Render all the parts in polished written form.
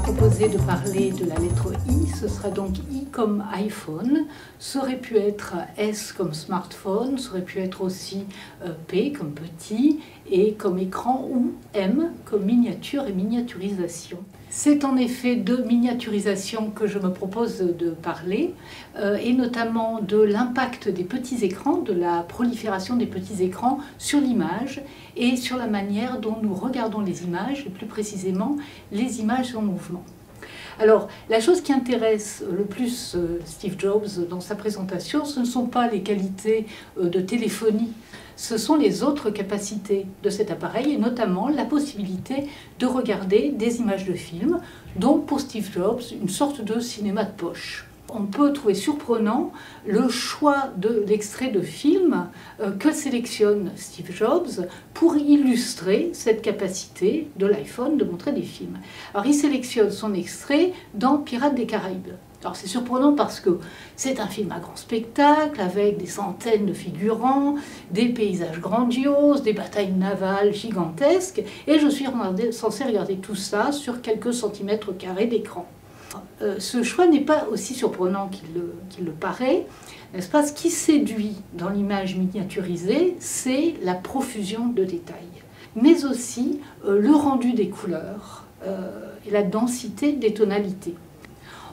Proposé de parler de la lettre I, ce sera donc I comme iPhone, ça aurait pu être S comme smartphone, ça aurait pu être aussi P comme petit et comme écran ou M comme miniature et miniaturisation. C'est en effet de miniaturisation que je me propose de parler et notamment de l'impact des petits écrans, de la prolifération des petits écrans sur l'image et sur la manière dont nous regardons les images et plus précisément les images en mouvement. Alors, la chose qui intéresse le plus Steve Jobs dans sa présentation, ce ne sont pas les qualités de téléphonie, ce sont les autres capacités de cet appareil, et notamment la possibilité de regarder des images de films, donc pour Steve Jobs, une sorte de cinéma de poche. On peut trouver surprenant le choix de l'extrait de film que sélectionne Steve Jobs pour illustrer cette capacité de l'iPhone de montrer des films. Alors il sélectionne son extrait dans Pirates des Caraïbes. Alors c'est surprenant parce que c'est un film à grand spectacle avec des centaines de figurants, des paysages grandioses, des batailles navales gigantesques et je suis censé regarder tout ça sur quelques centimètres carrés d'écran. Ce choix n'est pas aussi surprenant qu'il le paraît, n'est-ce pas? Ce qui séduit dans l'image miniaturisée, c'est la profusion de détails, mais aussi le rendu des couleurs et la densité des tonalités.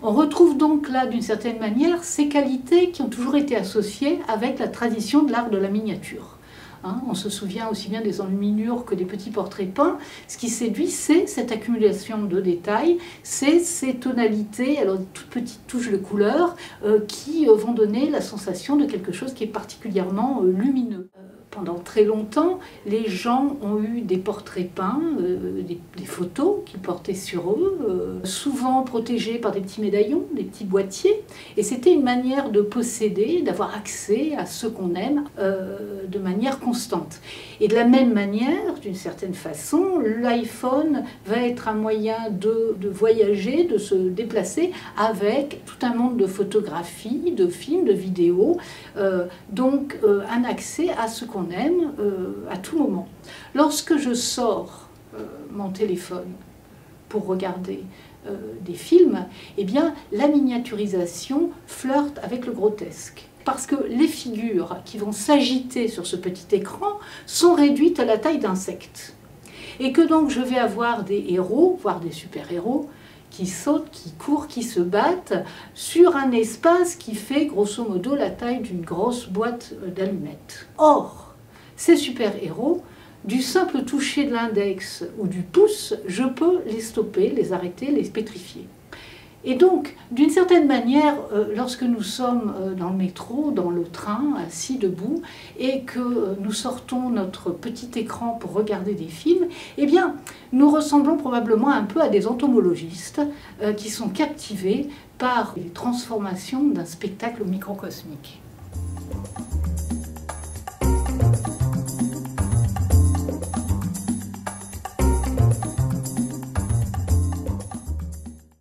On retrouve donc là, d'une certaine manière, ces qualités qui ont toujours été associées avec la tradition de l'art de la miniature. On se souvient aussi bien des enluminures que des petits portraits peints. Ce qui séduit, c'est cette accumulation de détails, c'est ces tonalités, alors des toutes petites touches de couleur qui vont donner la sensation de quelque chose qui est particulièrement lumineux. Pendant très longtemps, les gens ont eu des portraits peints, des photos qu'ils portaient sur eux, souvent protégés par des petits médaillons, des petits boîtiers. Et c'était une manière de posséder, d'avoir accès à ce qu'on aime de manière constante. Et de la même manière, d'une certaine façon, l'iPhone va être un moyen de voyager, de se déplacer avec tout un monde de photographies, de films, de vidéos, donc un accès à ce qu'on aime à tout moment. Lorsque je sors mon téléphone pour regarder des films, eh bien, la miniaturisation flirte avec le grotesque. Parce que les figures qui vont s'agiter sur ce petit écran sont réduites à la taille d'insectes. Et que donc je vais avoir des héros, voire des super-héros, qui sautent, qui courent, qui se battent sur un espace qui fait grosso modo la taille d'une grosse boîte d'allumettes. Or, ces super-héros, du simple toucher de l'index ou du pouce, je peux les stopper, les arrêter, les pétrifier. Et donc, d'une certaine manière, lorsque nous sommes dans le métro, dans le train, assis debout, et que nous sortons notre petit écran pour regarder des films, eh bien, nous ressemblons probablement un peu à des entomologistes qui sont captivés par les transformations d'un spectacle microcosmique.